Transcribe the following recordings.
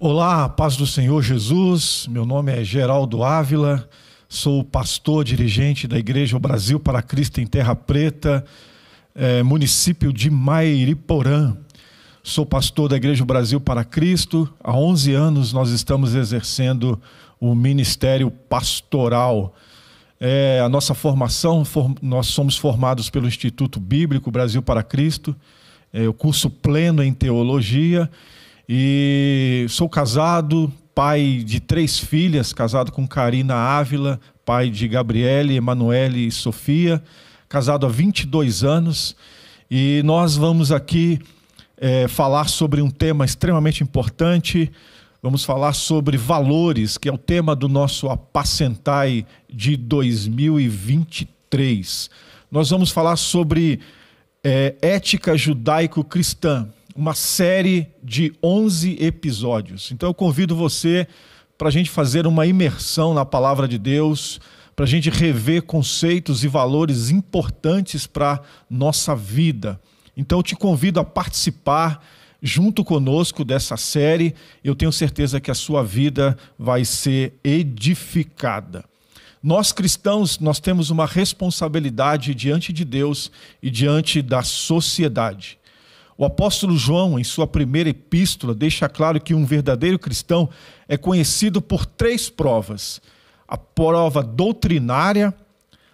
Olá, paz do Senhor Jesus, meu nome é Geraldo Ávila, sou pastor dirigente da Igreja Brasil para Cristo em Terra Preta, município de Mairiporã. Sou pastor da Igreja Brasil para Cristo, há 11 anos nós estamos exercendo o ministério pastoral. A nossa formação, nós somos formados pelo Instituto Bíblico Brasil para Cristo, o curso pleno em teologia. E sou casado, pai de 3 filhas, casado com Karina Ávila, pai de Gabriele, Emanuele e Sofia, casado há 22 anos. E nós vamos aqui falar sobre um tema extremamente importante. Vamos falar sobre valores, que é o tema do nosso Apacentai de 2023. Nós vamos falar sobre ética judaico-cristã. Uma série de 11 episódios. Então eu convido você para a gente fazer uma imersão na palavra de Deus, para a gente rever conceitos e valores importantes para a nossa vida. Então eu te convido a participar junto conosco dessa série. Eu tenho certeza que a sua vida vai ser edificada. Nós cristãos, nós temos uma responsabilidade diante de Deus e diante da sociedade. O apóstolo João, em sua primeira epístola, deixa claro que um verdadeiro cristão é conhecido por 3 provas. A prova doutrinária,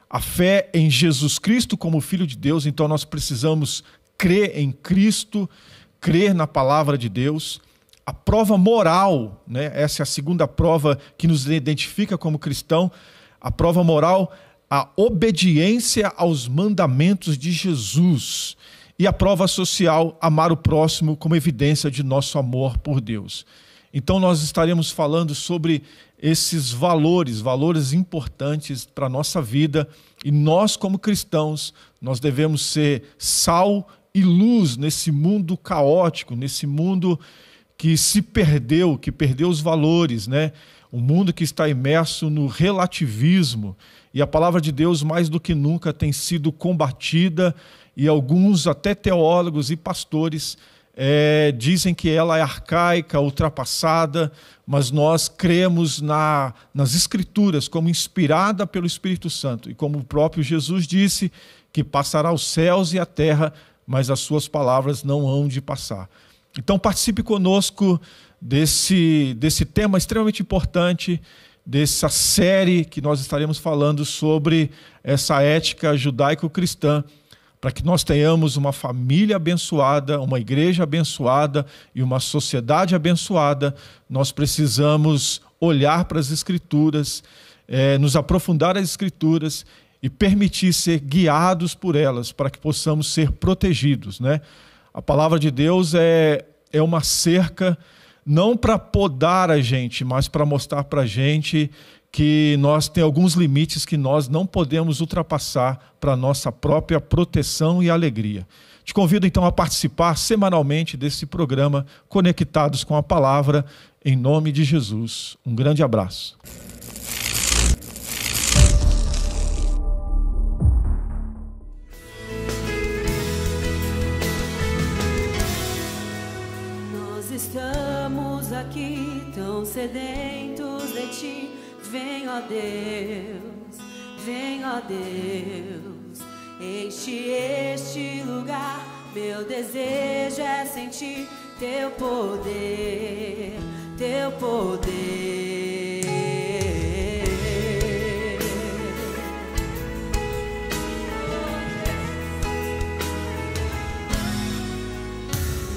a fé em Jesus Cristo como Filho de Deus. Então nós precisamos crer em Cristo, crer na palavra de Deus. A prova moral, né? Essa é a segunda prova que nos identifica como cristão. A prova moral, a obediência aos mandamentos de Jesus. E a prova social, amar o próximo como evidência de nosso amor por Deus. Então nós estaremos falando sobre esses valores importantes para a nossa vida. E nós como cristãos, nós devemos ser sal e luz nesse mundo caótico, nesse mundo que se perdeu, que perdeu os valores, né? Um mundo que está imerso no relativismo. E a palavra de Deus, mais do que nunca, tem sido combatida. E alguns, até teólogos e pastores, dizem que ela é arcaica, ultrapassada, mas nós cremos nas Escrituras como inspirada pelo Espírito Santo. E como o próprio Jesus disse, que passará os céus e a terra, mas as suas palavras não hão de passar. Então participe conosco desse tema extremamente importante, dessa série que nós estaremos falando sobre essa ética judaico-cristã, para que nós tenhamos uma família abençoada, uma igreja abençoada e uma sociedade abençoada. Nós precisamos olhar para as Escrituras, nos aprofundar nas Escrituras e permitir ser guiados por elas, para que possamos ser protegidos, né? A palavra de Deus é uma cerca, não para podar a gente, mas para mostrar para a gente que nós temos alguns limites que nós não podemos ultrapassar para a nossa própria proteção e alegria. Te convido então a participar semanalmente desse programa Conectados com a Palavra, em nome de Jesus. Um grande abraço. Nós estamos aqui tão sedentos de Ti. Vem, ó Deus, enche este lugar. Meu desejo é sentir Teu poder, Teu poder.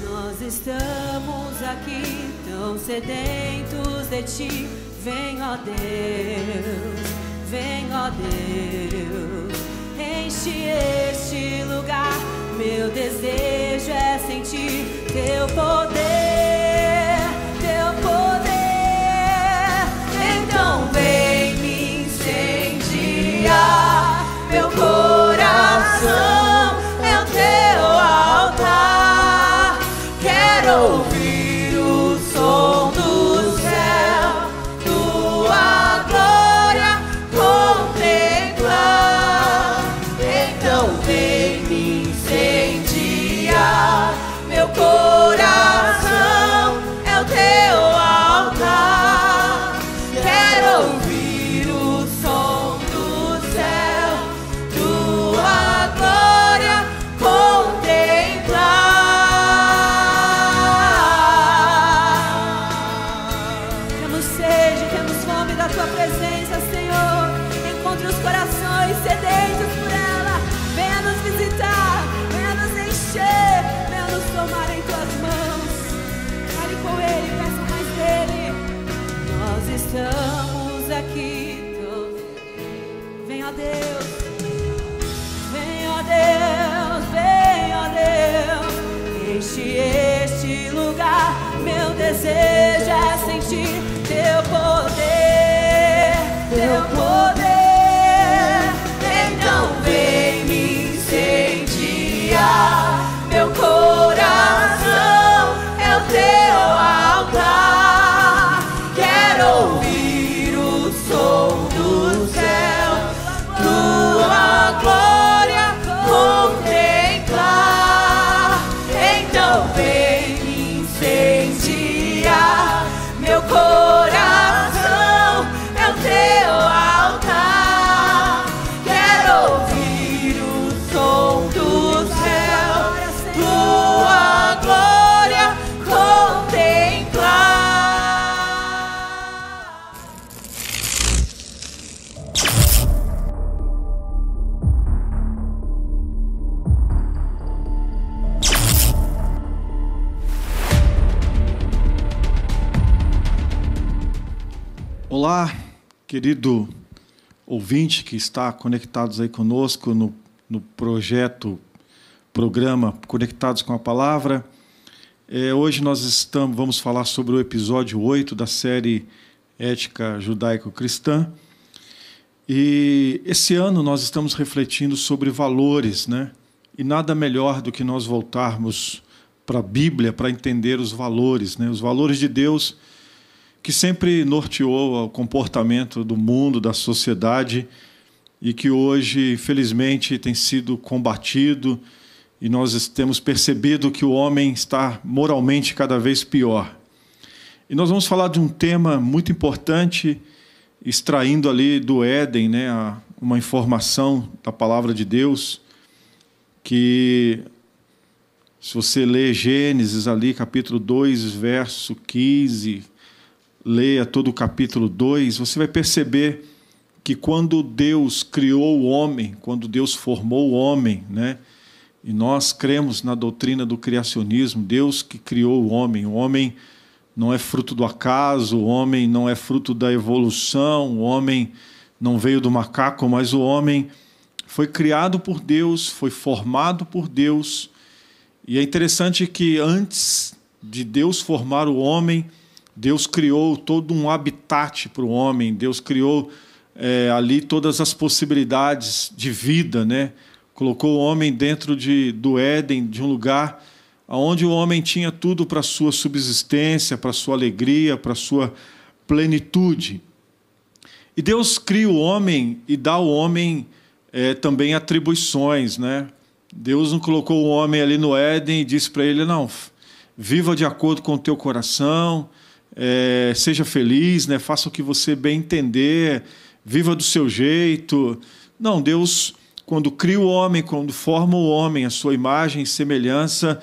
Nós estamos aqui tão sedentos de Ti. Vem, ó Deus, enche este lugar. Meu desejo é sentir Teu poder, Teu poder. Então vem me incendiar, meu coração é o Teu altar. Quero ouvir o som do céu, Tua glória contemplar. Então vem me incendiar, meu coração enche este lugar. Meu desejo é sentir teu poder, teu poder. Então vem me incendiar. Meu coração é o teu altar. Quero ouvir o som do céu, tua glória contemplar. Então vem me incendiar. Meu coração é o teu altar. Quero ouvir o som do céu, tua glória contemplar. Olá, querido ouvinte que está conectados aí conosco no programa Conectados com a Palavra. Hoje nós vamos falar sobre o episódio 8 da série Ética Judaico-Cristã. E esse ano nós estamos refletindo sobre valores, né? E nada melhor do que nós voltarmos para a Bíblia para entender os valores, né? Os valores de Deus que sempre norteou o comportamento do mundo, da sociedade, e que hoje, infelizmente, tem sido combatido, e nós temos percebido que o homem está moralmente cada vez pior. E nós vamos falar de um tema muito importante, extraindo ali do Éden, né, uma informação da palavra de Deus, que, se você ler Gênesis ali, capítulo 2, verso 15... leia todo o capítulo 2, você vai perceber que quando Deus criou o homem, quando Deus formou o homem, né? E nós cremos na doutrina do criacionismo, Deus que criou o homem não é fruto do acaso, o homem não é fruto da evolução, o homem não veio do macaco, mas o homem foi criado por Deus, foi formado por Deus. E é interessante que antes de Deus formar o homem, Deus criou todo um habitat para o homem, Deus criou ali todas as possibilidades de vida, né? Colocou o homem dentro do Éden, de um lugar onde o homem tinha tudo para a sua subsistência, para a sua alegria, para a sua plenitude. E Deus cria o homem e dá ao homem também atribuições, né? Deus não colocou o homem ali no Éden e disse para ele, não, viva de acordo com o teu coração, seja feliz, né? Faça o que você bem entender, viva do seu jeito. Não, Deus, quando cria o homem, quando forma o homem, a sua imagem e semelhança,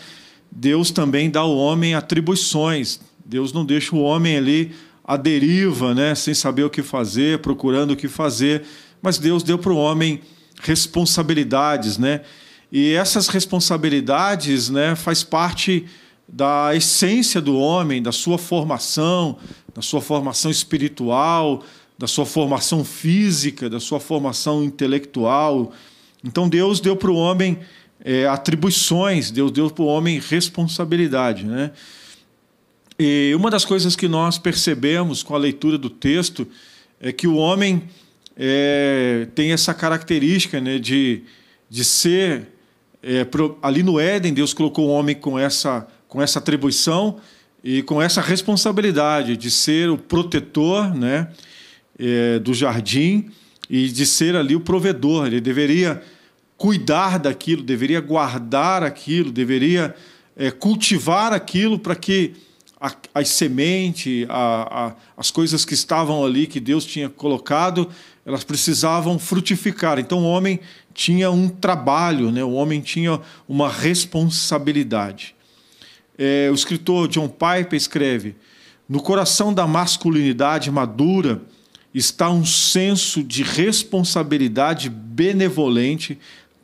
Deus também dá ao homem atribuições. Deus não deixa o homem ali à deriva, né? Sem saber o que fazer, procurando o que fazer, mas Deus deu para o homem responsabilidades, né? E essas responsabilidades, né, faz parte da essência do homem, da sua formação espiritual, da sua formação física, da sua formação intelectual. Então Deus deu para o homem atribuições, Deus deu para o homem responsabilidade, né? E uma das coisas que nós percebemos com a leitura do texto é que o homem tem essa característica, né, de ser... ali no Éden, Deus colocou o homem com essa atribuição e com essa responsabilidade de ser o protetor, né, do jardim e de ser ali o provedor. Ele deveria cuidar daquilo, deveria guardar aquilo, deveria cultivar aquilo para que as sementes, as coisas que estavam ali, que Deus tinha colocado, elas precisavam frutificar. Então o homem tinha um trabalho, né? O homem tinha uma responsabilidade. O escritor John Piper escreve: no coração da masculinidade madura está um senso de responsabilidade benevolente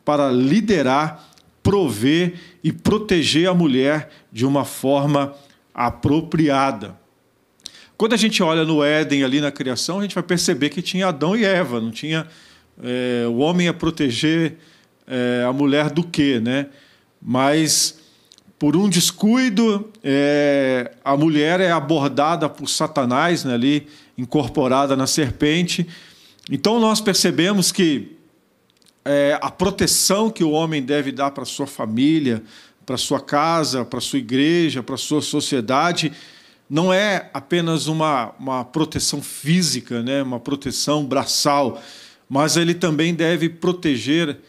para liderar, prover e proteger a mulher de uma forma apropriada. Quando a gente olha no Éden, ali na criação, a gente vai perceber que tinha Adão e Eva, não tinha... o homem ia proteger a mulher do quê, né? Mas por um descuido, a mulher é abordada por Satanás, né, ali incorporada na serpente. Então nós percebemos que a proteção que o homem deve dar para a sua família, para a sua casa, para a sua igreja, para a sua sociedade, não é apenas uma proteção física, né, uma proteção braçal, mas ele também deve proteger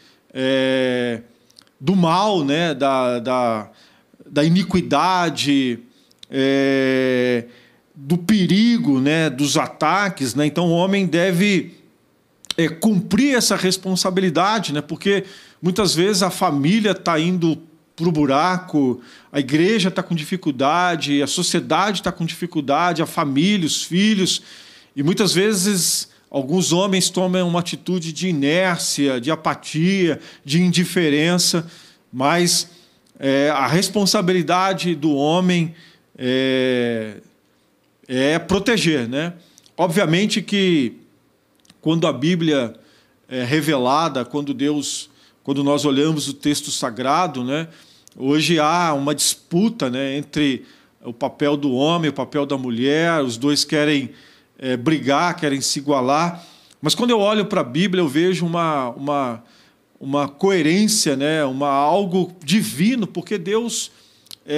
do mal, né, da iniquidade, do perigo, né, dos ataques, né? Então o homem deve cumprir essa responsabilidade, né? Porque muitas vezes a família está indo para o buraco, a igreja está com dificuldade, a sociedade está com dificuldade, a família, os filhos, e muitas vezes alguns homens tomam uma atitude de inércia, de apatia, de indiferença, mas a responsabilidade do homem é proteger, né? Obviamente que quando a Bíblia é revelada, quando nós olhamos o texto sagrado, né, hoje há uma disputa, né, entre o papel do homem e o papel da mulher, os dois querem brigar, querem se igualar, mas quando eu olho para a Bíblia eu vejo uma coerência, né, algo divino, porque Deus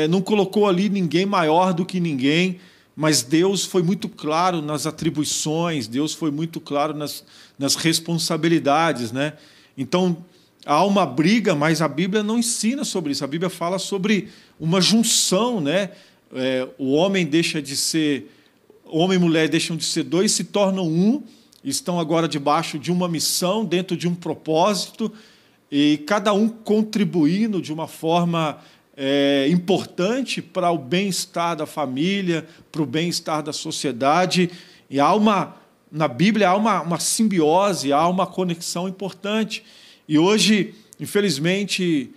não colocou ali ninguém maior do que ninguém, mas Deus foi muito claro nas atribuições, Deus foi muito claro nas responsabilidades, né? Então, há uma briga, mas a Bíblia não ensina sobre isso. A Bíblia fala sobre uma junção, né? O homem e mulher deixam de ser dois, se tornam um, estão agora debaixo de uma missão, dentro de um propósito, e cada um contribuindo de uma forma importante para o bem-estar da família, para o bem-estar da sociedade. E na Bíblia há uma simbiose, há uma conexão importante. E hoje, infelizmente,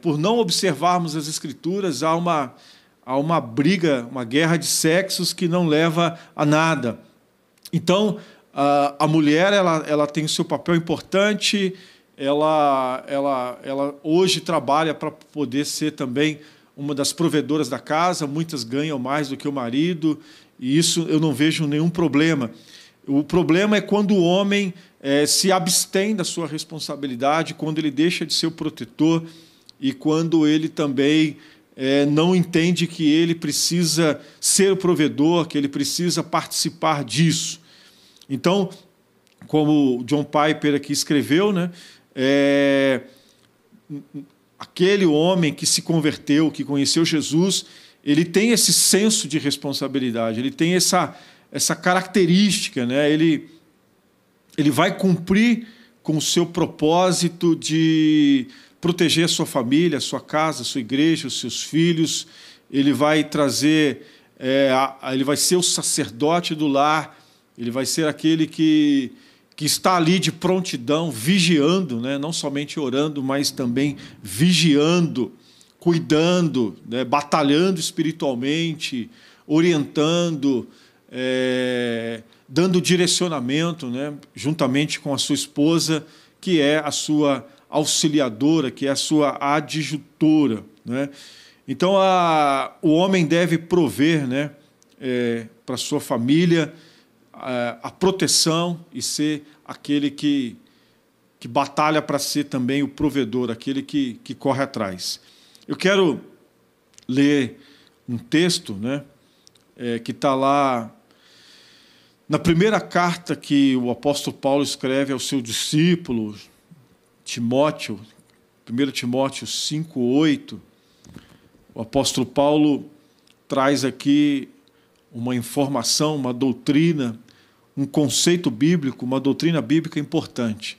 por não observarmos as Escrituras, há uma briga, uma guerra de sexos que não leva a nada. Então, a mulher ela tem o seu papel importante. Ela hoje trabalha para poder ser também uma das provedoras da casa, muitas ganham mais do que o marido, e isso eu não vejo nenhum problema. O problema é quando o homem se abstém da sua responsabilidade, quando ele deixa de ser o protetor e quando ele também não entende que ele precisa ser o provedor, que ele precisa participar disso. Então, como o John Piper aqui escreveu, né, aquele homem que se converteu, que conheceu Jesus, ele tem esse senso de responsabilidade, ele tem essa característica, né? Ele vai cumprir com o seu propósito de proteger a sua família, a sua casa, a sua igreja, os seus filhos. Ele vai trazer, ele vai ser o sacerdote do lar, ele vai ser aquele que está ali de prontidão, vigiando, né? Não somente orando, mas também vigiando, cuidando, né? Batalhando espiritualmente, orientando, dando direcionamento, né? Juntamente com a sua esposa, que é a sua auxiliadora, que é a sua adjutora, né? Então, o homem deve prover, né, para a sua família a proteção e ser aquele que batalha para ser também o provedor, aquele que corre atrás. Eu quero ler um texto, né, que está lá na primeira carta que o apóstolo Paulo escreve ao seu discípulo, Timóteo, 1 Timóteo 5:8. O apóstolo Paulo traz aqui uma informação, uma doutrina, um conceito bíblico, uma doutrina bíblica importante.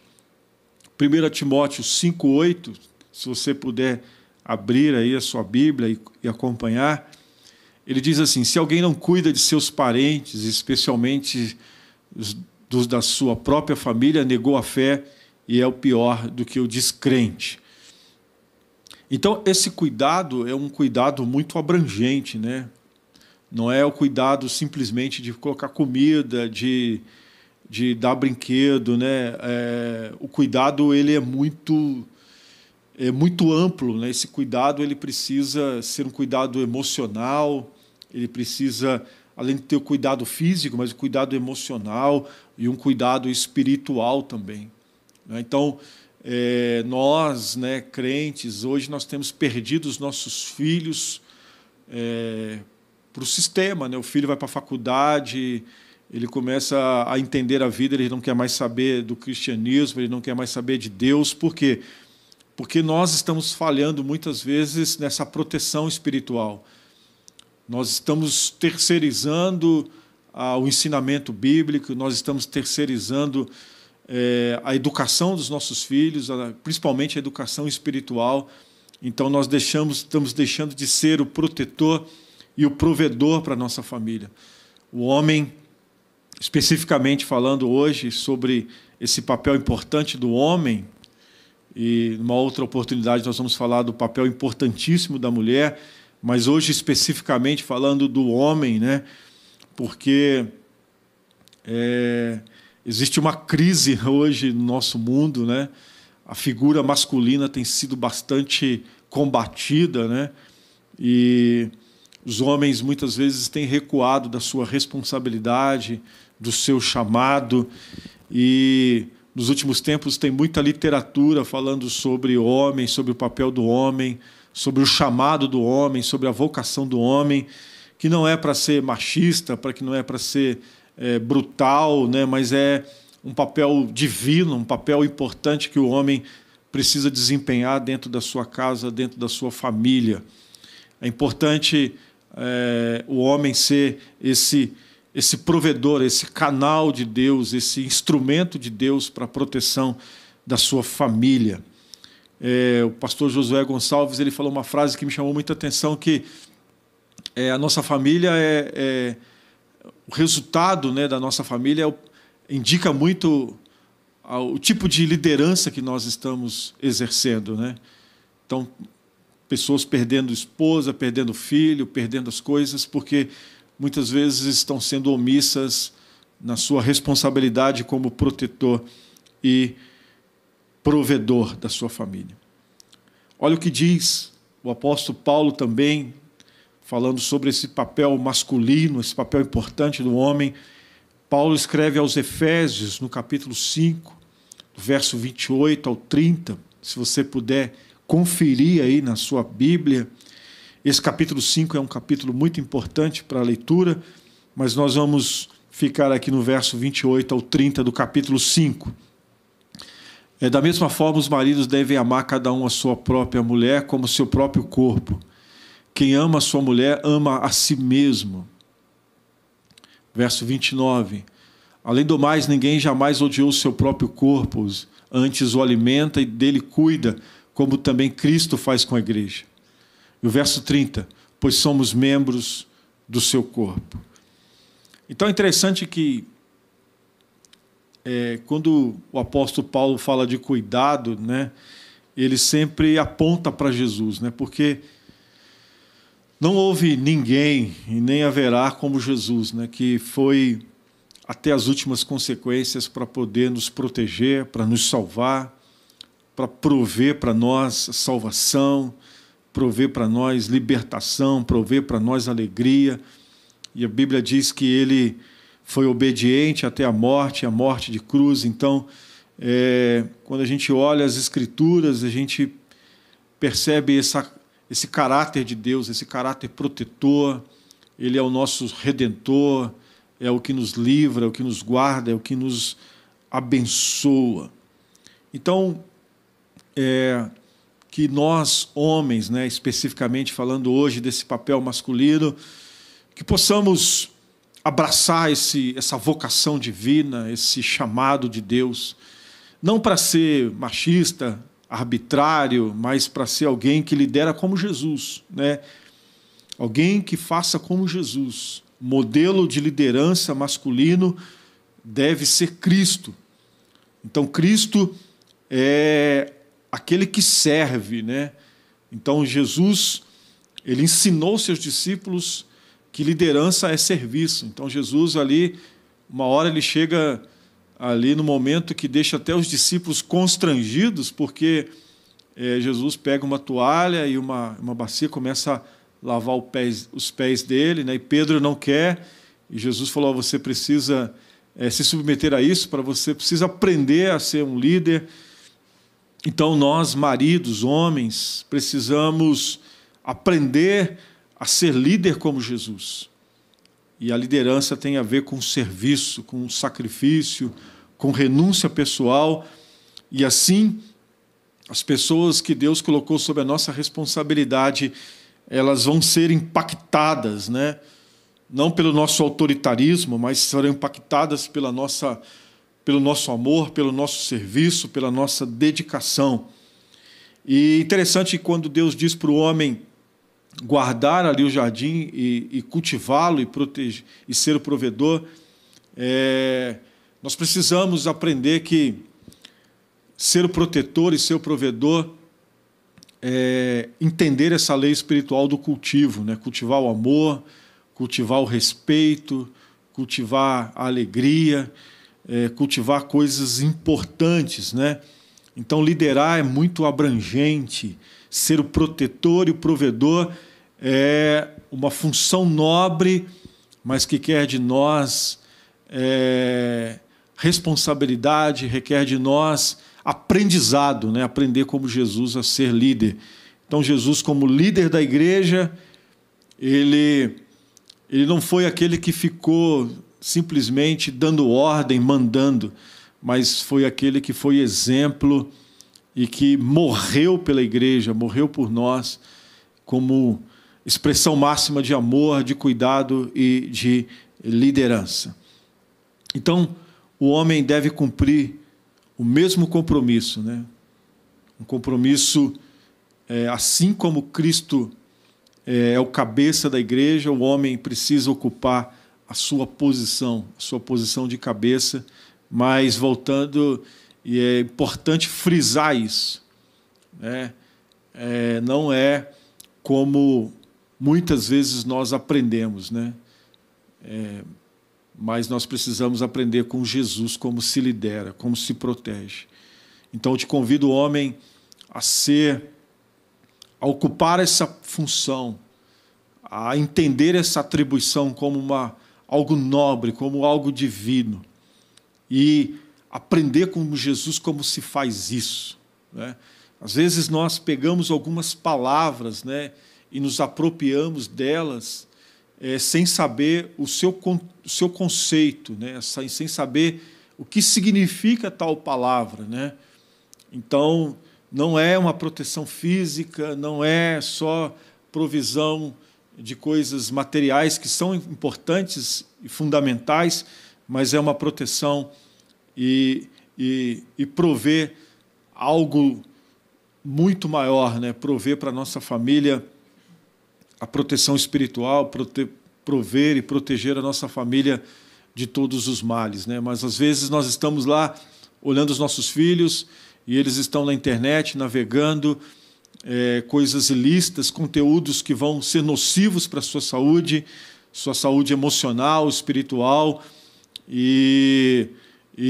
1 Timóteo 5:8, se você puder abrir aí a sua Bíblia e acompanhar, ele diz assim: se alguém não cuida de seus parentes, especialmente dos da sua própria família, negou a fé e é o pior do que o descrente. Então, esse cuidado é um cuidado muito abrangente, né? Não é o cuidado simplesmente de colocar comida, de dar brinquedo, né? O cuidado ele é muito é muito amplo, né? Esse cuidado ele precisa ser um cuidado emocional, ele precisa, além de ter o cuidado físico, mas o cuidado emocional e um cuidado espiritual também, né? Então, nós, né, crentes, hoje nós temos perdido os nossos filhos para o sistema, né? O filho vai para a faculdade, ele começa a entender a vida, ele não quer mais saber do cristianismo, ele não quer mais saber de Deus. Por quê? Porque nós estamos falhando muitas vezes nessa proteção espiritual. Nós estamos terceirizando o ensinamento bíblico, nós estamos terceirizando a educação dos nossos filhos, principalmente a educação espiritual. Então nós estamos deixando de ser o protetor e o provedor para a nossa família. O homem, especificamente falando hoje sobre esse papel importante do homem, e numa outra oportunidade nós vamos falar do papel importantíssimo da mulher, mas hoje especificamente falando do homem, né? Porque existe uma crise hoje no nosso mundo, né? A figura masculina tem sido bastante combatida, né? E os homens muitas vezes têm recuado da sua responsabilidade, do seu chamado, e nos últimos tempos tem muita literatura falando sobre o homem, sobre o papel do homem, sobre o chamado do homem, sobre a vocação do homem, que não é para ser machista, que não é para ser brutal, né? Mas é um papel divino, um papel importante que o homem precisa desempenhar dentro da sua casa, dentro da sua família. É importante o homem ser esse provedor, esse canal de Deus, esse instrumento de Deus para a proteção da sua família. O pastor Josué Gonçalves ele falou uma frase que me chamou muita atenção, que a nossa família o resultado, né, da nossa família indica muito o tipo de liderança que nós estamos exercendo, né? Então, pessoas perdendo esposa, perdendo filho, perdendo as coisas, porque muitas vezes estão sendo omissas na sua responsabilidade como protetor e provedor da sua família. Olha o que diz o apóstolo Paulo também, falando sobre esse papel masculino, esse papel importante do homem. Paulo escreve aos Efésios, no capítulo 5, do verso 28 ao 30, se você puder conferir aí na sua Bíblia. Esse capítulo 5 é um capítulo muito importante para a leitura, mas nós vamos ficar aqui no verso 28 ao 30 do capítulo 5. Da mesma forma, os maridos devem amar cada um a sua própria mulher como seu próprio corpo. Quem ama a sua mulher, ama a si mesmo. Verso 29. Além do mais, ninguém jamais odiou o seu próprio corpo, antes o alimenta e dele cuida, como também Cristo faz com a igreja. E o verso 30, pois somos membros do seu corpo. Então é interessante que quando o apóstolo Paulo fala de cuidado, né, ele sempre aponta para Jesus, né, porque não houve ninguém e nem haverá como Jesus, né, que foi até as últimas consequências para poder nos proteger, para nos salvar, para prover para nós salvação, prover para nós libertação, prover para nós alegria. E a Bíblia diz que ele foi obediente até a morte de cruz. Então, quando a gente olha as Escrituras, a gente percebe esse caráter de Deus, esse caráter protetor. Ele é o nosso Redentor, é o que nos livra, é o que nos guarda, é o que nos abençoa. Então, que nós, homens, né, especificamente falando hoje desse papel masculino, que possamos abraçar essa vocação divina, esse chamado de Deus, não para ser machista, arbitrário, mas para ser alguém que lidera como Jesus, né? Alguém que faça como Jesus. Modelo de liderança masculino deve ser Cristo. Então, Cristo é aquele que serve, né? Então, Jesus, ele ensinou seus discípulos que liderança é serviço. Então, Jesus ali, uma hora ele chega ali no momento que deixa até os discípulos constrangidos, porque Jesus pega uma toalha e uma bacia, começa a lavar os pés dele, né? E Pedro não quer, e Jesus falou: você precisa se submeter a isso, você precisa aprender a ser um líder. Então nós, maridos, homens, precisamos aprender a ser líder como Jesus. E a liderança tem a ver com serviço, com sacrifício, com renúncia pessoal, e assim as pessoas que Deus colocou sob a nossa responsabilidade, elas vão ser impactadas, né? Não pelo nosso autoritarismo, mas serão impactadas pelo nosso amor, pelo nosso serviço, pela nossa dedicação. E interessante quando Deus diz para o homem guardar ali o jardim e cultivá-lo e proteger e ser o provedor, nós precisamos aprender que ser o protetor e ser o provedor entender essa lei espiritual do cultivo, né? Cultivar o amor, cultivar o respeito, cultivar a alegria, cultivar coisas importantes, né? Então, liderar é muito abrangente. Ser o protetor e o provedor é uma função nobre, mas que quer de nós responsabilidade, requer de nós aprendizado, né? Aprender como Jesus a ser líder. Então, Jesus, como líder da igreja, ele não foi aquele que ficou simplesmente dando ordem, mandando, mas foi aquele que foi exemplo e que morreu pela igreja, morreu por nós, como expressão máxima de amor, de cuidado e de liderança. Então, o homem deve cumprir o mesmo compromisso, né? Um compromisso, assim como Cristo é o cabeça da igreja, o homem precisa ocupar a sua posição de cabeça, mas voltando, e é importante frisar isso, né? Não é como muitas vezes nós aprendemos, né? Mas nós precisamos aprender com Jesus como se lidera, como se protege. Então eu te convido, homem, a ocupar essa função, a entender essa atribuição como algo nobre, como algo divino, e aprender com Jesus como se faz isso, né? Às vezes nós pegamos algumas palavras, né, e nos apropriamos delas sem saber o seu conceito, né, sem saber o que significa tal palavra, né? Então, não é uma proteção física, não é só provisão de coisas materiais que são importantes e fundamentais, mas é uma proteção e prover algo muito maior, né? Prover para a nossa família a proteção espiritual, prover e proteger a nossa família de todos os males, né? Mas às vezes nós estamos lá olhando os nossos filhos e eles estão na internet navegando coisas ilícitas, conteúdos que vão ser nocivos para a sua saúde emocional, espiritual, e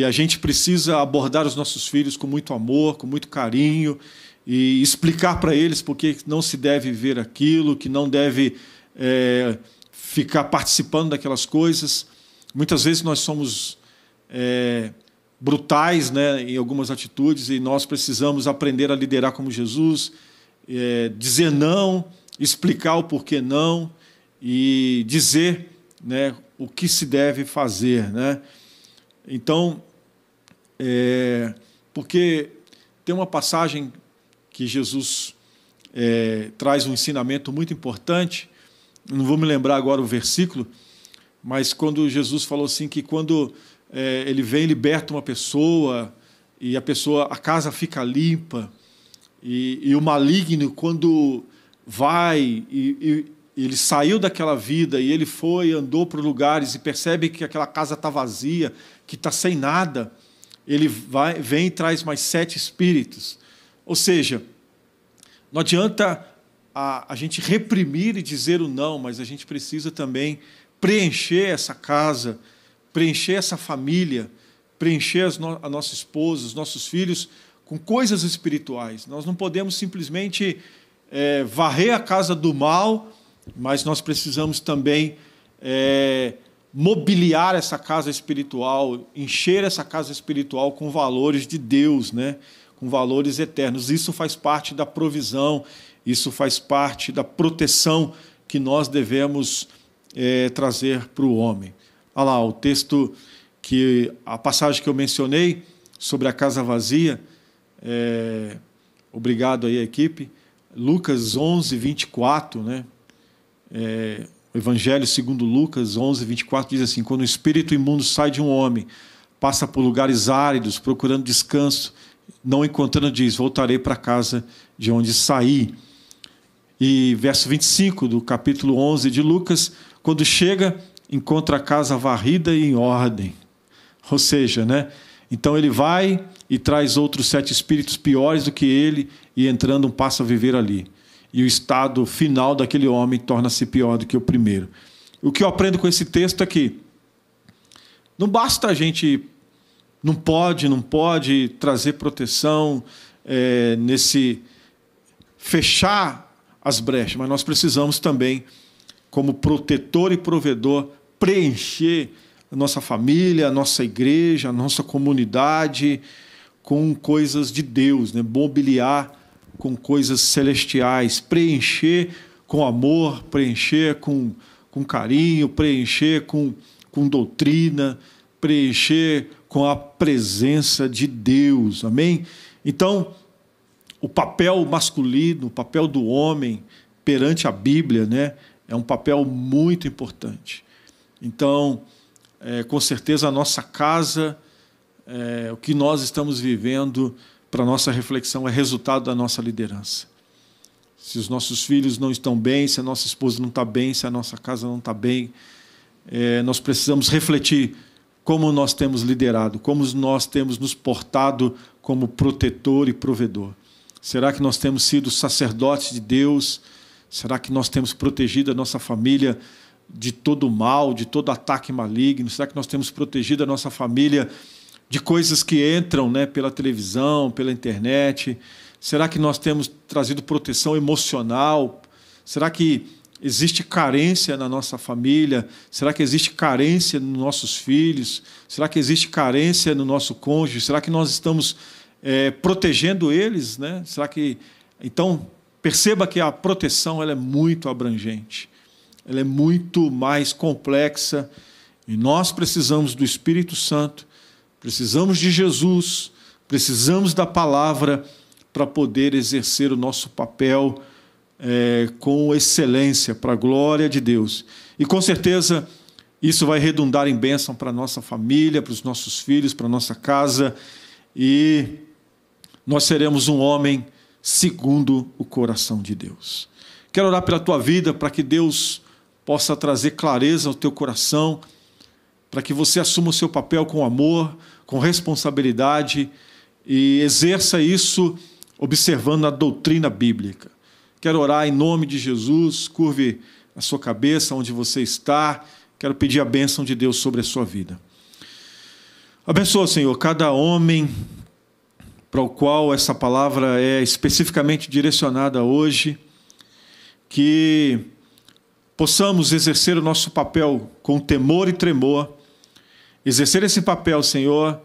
a gente precisa abordar os nossos filhos com muito amor, com muito carinho, e explicar para eles por que não se deve ver aquilo, que não deve ficar participando daquelas coisas. Muitas vezes nós somos brutais, né, em algumas atitudes, e nós precisamos aprender a liderar como Jesus, dizer não, explicar o porquê não, e dizer, né, o que se deve fazer, né? Então, porque tem uma passagem que Jesus traz um ensinamento muito importante, não vou me lembrar agora o versículo, mas quando Jesus falou assim que quando ele vem e liberta uma pessoa, e a casa fica limpa, e o maligno, quando vai e ele saiu daquela vida e ele andou por lugares e percebe que aquela casa está vazia, que está sem nada, ele vem e traz mais 7 espíritos. Ou seja, não adianta a gente reprimir e dizer o não, mas a gente precisa também preencher essa casa, preencher essa família, preencher a nossa esposa, os nossos filhos com coisas espirituais. Nós não podemos simplesmente varrer a casa do mal, mas nós precisamos também mobiliar essa casa espiritual, encher essa casa espiritual com valores de Deus, né? Com valores eternos. Isso faz parte da provisão, isso faz parte da proteção que nós devemos trazer para o homem. Olha lá, o texto, a passagem que eu mencionei sobre a casa vazia, obrigado aí a equipe, Lucas 11, 24, né? O Evangelho segundo Lucas 11, 24 diz assim: quando o espírito imundo sai de um homem, passa por lugares áridos, procurando descanso, não encontrando, diz, voltarei para a casa de onde saí. E verso 25 do capítulo 11 de Lucas, quando chega, encontra a casa varrida e em ordem. Ou seja, né? Então ele vai e traz outros 7 espíritos piores do que ele, e entrando passa a viver ali. E o estado final daquele homem torna-se pior do que o primeiro. O que eu aprendo com esse texto é que não basta a gente, não pode trazer proteção, fechar as brechas, mas nós precisamos também, como protetor e provedor, preencher a nossa família, a nossa igreja, a nossa comunidade com coisas de Deus, né? Mobiliar com coisas celestiais, preencher com amor, preencher com carinho, preencher com doutrina, preencher com a presença de Deus, amém? Então, o papel masculino, o papel do homem perante a Bíblia, né, é um papel muito importante. Então, com certeza a nossa casa, o que nós estamos vivendo, para a nossa reflexão, é resultado da nossa liderança. Se os nossos filhos não estão bem, se a nossa esposa não está bem, se a nossa casa não está bem, nós precisamos refletir como nós temos liderado, como nós temos nos portado como protetor e provedor. Será que nós temos sido sacerdotes de Deus? Será que nós temos protegido a nossa família de todo mal, de todo ataque maligno? Será que nós temos protegido a nossa família de coisas que entram, né, pela televisão, pela internet? Será que nós temos trazido proteção emocional? Será que existe carência na nossa família? Será que existe carência nos nossos filhos? Será que existe carência no nosso cônjuge? Será que nós estamos protegendo eles, né? Será que... Então, perceba que a proteção ela é muito abrangente, ela é muito mais complexa, e nós precisamos do Espírito Santo, precisamos de Jesus, precisamos da palavra para poder exercer o nosso papel com excelência, para a glória de Deus. E com certeza isso vai redundar em bênção para a nossa família, para os nossos filhos, para a nossa casa, e nós seremos um homem segundo o coração de Deus. Quero orar pela tua vida, para que Deus possa trazer clareza ao teu coração, para que você assuma o seu papel com amor, com responsabilidade, e exerça isso observando a doutrina bíblica. Quero orar em nome de Jesus, curve a sua cabeça onde você está, quero pedir a bênção de Deus sobre a sua vida. Abençoa, Senhor, cada homem para o qual essa palavra é especificamente direcionada hoje, que possamos exercer o nosso papel com temor e tremor, exercer esse papel, Senhor,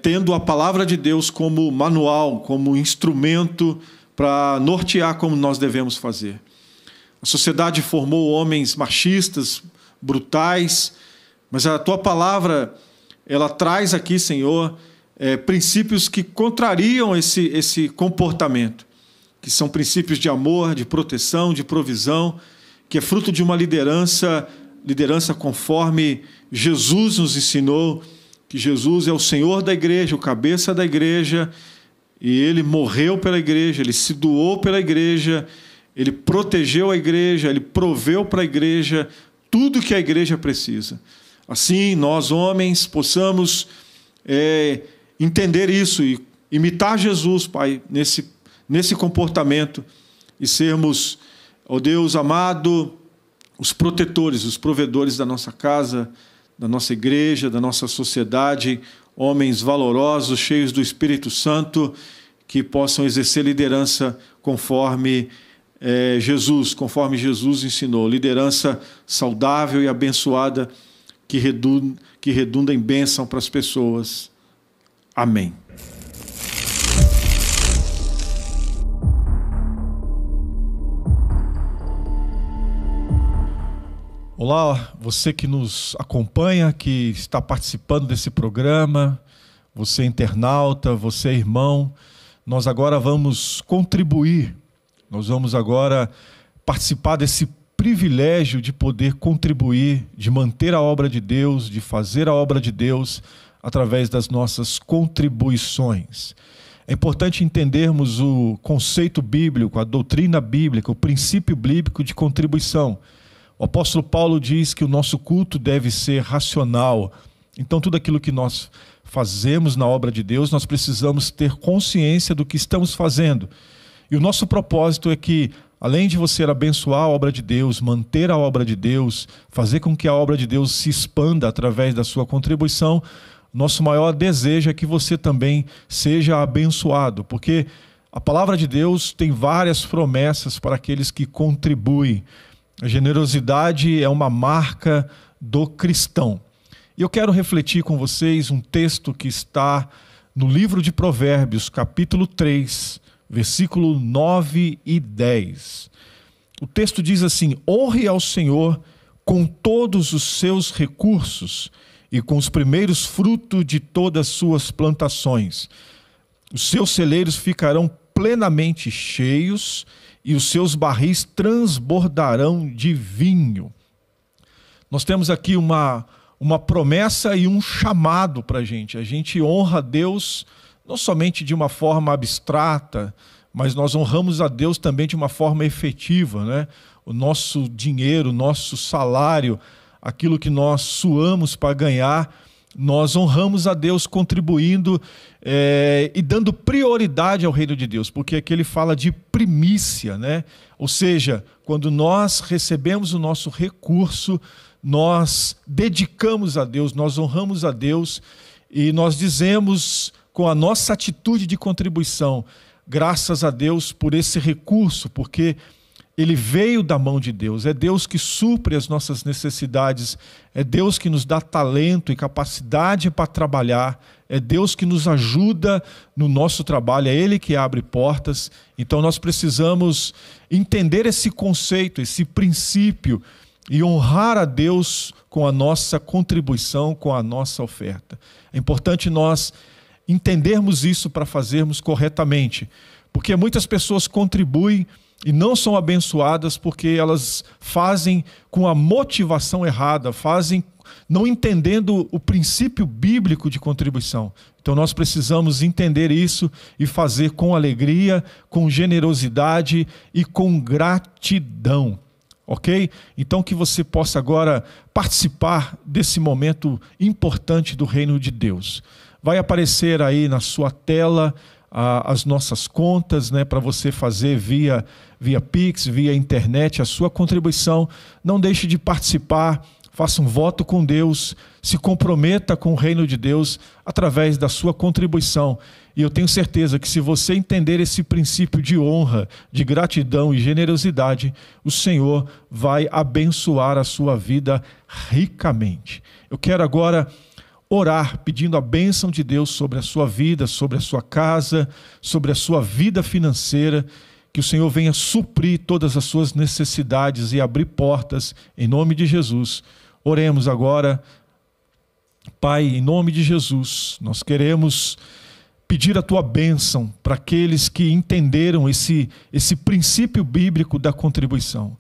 tendo a palavra de Deus como manual, como instrumento para nortear como nós devemos fazer. A sociedade formou homens machistas, brutais, mas a tua palavra, ela traz aqui, Senhor, princípios que contrariam esse comportamento, que são princípios de amor, de proteção, de provisão, que é fruto de uma liderança conforme Jesus nos ensinou, que Jesus é o Senhor da igreja, o cabeça da igreja, e Ele morreu pela igreja, Ele se doou pela igreja, Ele protegeu a igreja, Ele proveu para a igreja tudo que a igreja precisa. Assim, nós homens possamos entender isso e imitar Jesus, Pai, nesse comportamento, e sermos, ó Deus amado, os protetores, os provedores da nossa casa, da nossa igreja, da nossa sociedade, homens valorosos, cheios do Espírito Santo, que possam exercer liderança conforme Jesus ensinou. Liderança saudável e abençoada que redunda em bênção para as pessoas. Amém. Olá, você que nos acompanha, que está participando desse programa, você internauta, você irmão, nós agora vamos contribuir, nós vamos agora participar desse privilégio de poder contribuir, de manter a obra de Deus, de fazer a obra de Deus através das nossas contribuições. É importante entendermos o conceito bíblico, a doutrina bíblica, o princípio bíblico de contribuição. O apóstolo Paulo diz que o nosso culto deve ser racional. Então, tudo aquilo que nós fazemos na obra de Deus, nós precisamos ter consciência do que estamos fazendo. E o nosso propósito é que, além de você abençoar a obra de Deus, manter a obra de Deus, fazer com que a obra de Deus se expanda através da sua contribuição, nosso maior desejo é que você também seja abençoado, porque a palavra de Deus tem várias promessas para aqueles que contribuem. A generosidade é uma marca do cristão. E eu quero refletir com vocês um texto que está no livro de Provérbios, capítulo 3, versículo 9 e 10. O texto diz assim: honre ao Senhor com todos os seus recursos e com os primeiros frutos de todas as suas plantações. Os seus celeiros ficarão plenamente cheios e os seus barris transbordarão de vinho. Nós temos aqui uma promessa e um chamado para a gente honra a Deus não somente de uma forma abstrata, mas nós honramos a Deus também de uma forma efetiva, né? O nosso dinheiro, o nosso salário, aquilo que nós suamos para ganhar, nós honramos a Deus contribuindo e dando prioridade ao reino de Deus, porque aqui ele fala de primícia, né? Ou seja, quando nós recebemos o nosso recurso, nós dedicamos a Deus, nós honramos a Deus e nós dizemos com a nossa atitude de contribuição, graças a Deus por esse recurso, porque ele veio da mão de Deus, é Deus que supre as nossas necessidades, é Deus que nos dá talento e capacidade para trabalhar, é Deus que nos ajuda no nosso trabalho, é Ele que abre portas. Então nós precisamos entender esse conceito, esse princípio e honrar a Deus com a nossa contribuição, com a nossa oferta. É importante nós entendermos isso para fazermos corretamente, porque muitas pessoas contribuem e não são abençoadas porque elas fazem com a motivação errada, fazem não entendendo o princípio bíblico de contribuição. Então nós precisamos entender isso e fazer com alegria, com generosidade e com gratidão, ok? Então que você possa agora participar desse momento importante do reino de Deus. Vai aparecer aí na sua tela as nossas contas, né, para você fazer via Pix, via internet, a sua contribuição. Não deixe de participar, faça um voto com Deus, se comprometa com o reino de Deus através da sua contribuição. E eu tenho certeza que se você entender esse princípio de honra, de gratidão e generosidade, o Senhor vai abençoar a sua vida ricamente. Eu quero agora orar pedindo a bênção de Deus sobre a sua vida, sobre a sua casa, sobre a sua vida financeira, que o Senhor venha suprir todas as suas necessidades e abrir portas em nome de Jesus. Oremos agora. Pai, em nome de Jesus, nós queremos pedir a tua bênção para aqueles que entenderam esse princípio bíblico da contribuição.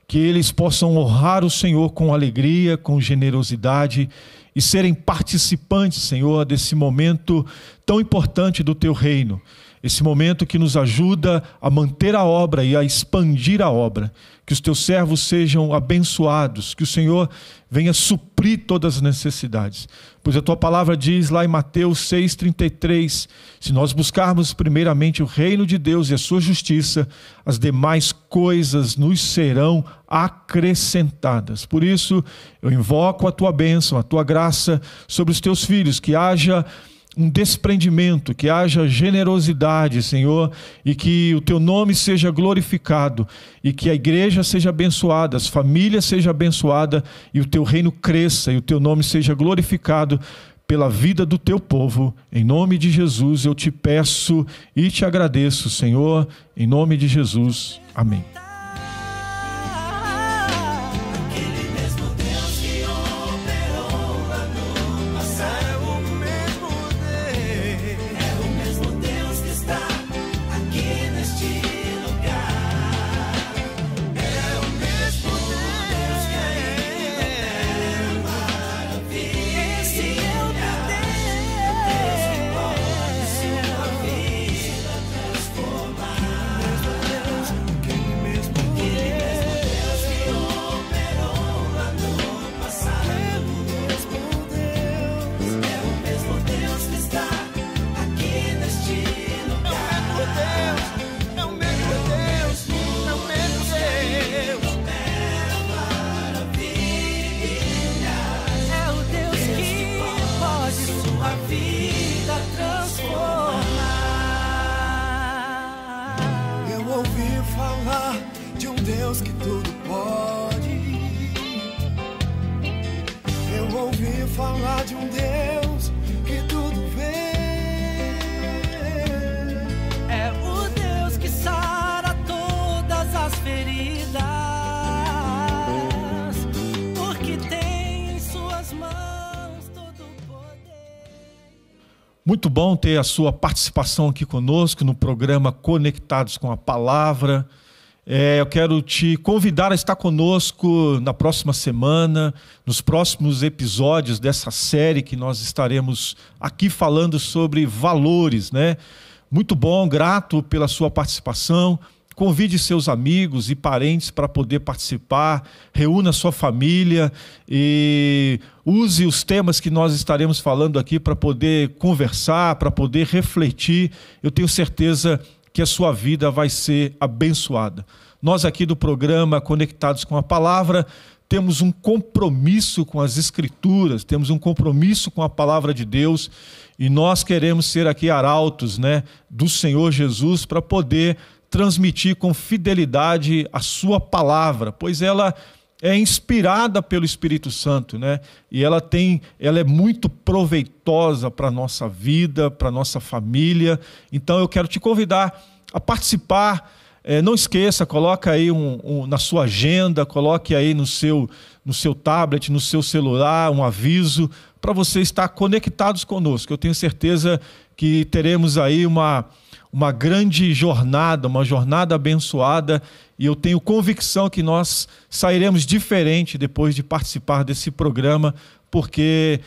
Que eles possam honrar o Senhor com alegria, com generosidade e serem participantes, Senhor, desse momento tão importante do teu reino. esse momento que nos ajuda a manter a obra e a expandir a obra. Que os teus servos sejam abençoados, que o Senhor venha suprir todas as necessidades. Pois a tua palavra diz lá em Mateus 6,33, se nós buscarmos primeiramente o reino de Deus e a sua justiça, as demais coisas nos serão acrescentadas. Por isso, eu invoco a tua bênção, a tua graça sobre os teus filhos, que haja um desprendimento, que haja generosidade, Senhor, e que o teu nome seja glorificado, e que a igreja seja abençoada, as famílias sejam abençoadas, e o teu reino cresça, e o teu nome seja glorificado pela vida do teu povo. Em nome de Jesus eu te peço e te agradeço, Senhor, em nome de Jesus. Amém. De um Deus que tudo pode. Eu ouvi falar de um Deus que tudo vê. É o Deus que sara todas as feridas, porque tem em suas mãos todo o poder. Muito bom ter a sua participação aqui conosco no programa Conectados com a Palavra. Eu quero te convidar a estar conosco na próxima semana, nos próximos episódios dessa série que nós estaremos aqui falando sobre valores, né? Muito bom, grato pela sua participação. Convide seus amigos e parentes para poder participar, reúna sua família e use os temas que nós estaremos falando aqui para poder conversar, para poder refletir. Eu tenho certeza que a sua vida vai ser abençoada. Nós aqui do programa Conectados com a Palavra temos um compromisso com as Escrituras, temos um compromisso com a Palavra de Deus e nós queremos ser aqui arautos, né, do Senhor Jesus para poder transmitir com fidelidade a sua palavra, pois ela é inspirada pelo Espírito Santo, né? E ela é muito proveitosa para a nossa vida, para a nossa família. Então eu quero te convidar a participar. Não esqueça, coloca aí na sua agenda, coloque aí no seu tablet, no seu celular, um aviso para você estar conectados conosco. Eu tenho certeza que teremos aí uma grande jornada, uma jornada abençoada, e eu tenho convicção que nós sairemos diferente depois de participar desse programa, porque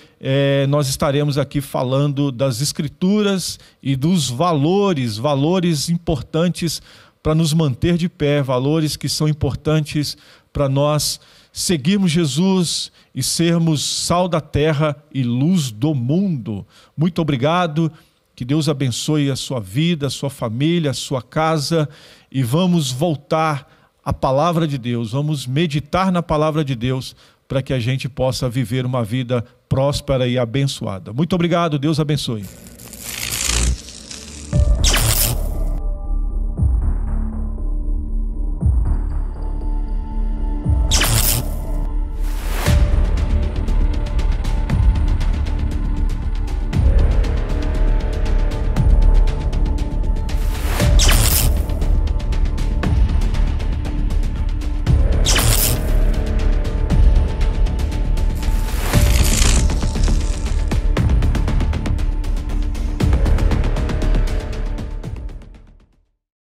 nós estaremos aqui falando das Escrituras e dos valores importantes para nos manter de pé, valores que são importantes para nós seguirmos Jesus e sermos sal da terra e luz do mundo. Muito obrigado. Que Deus abençoe a sua vida, a sua família, a sua casa, e vamos voltar à palavra de Deus, vamos meditar na palavra de Deus para que a gente possa viver uma vida próspera e abençoada. Muito obrigado, Deus abençoe.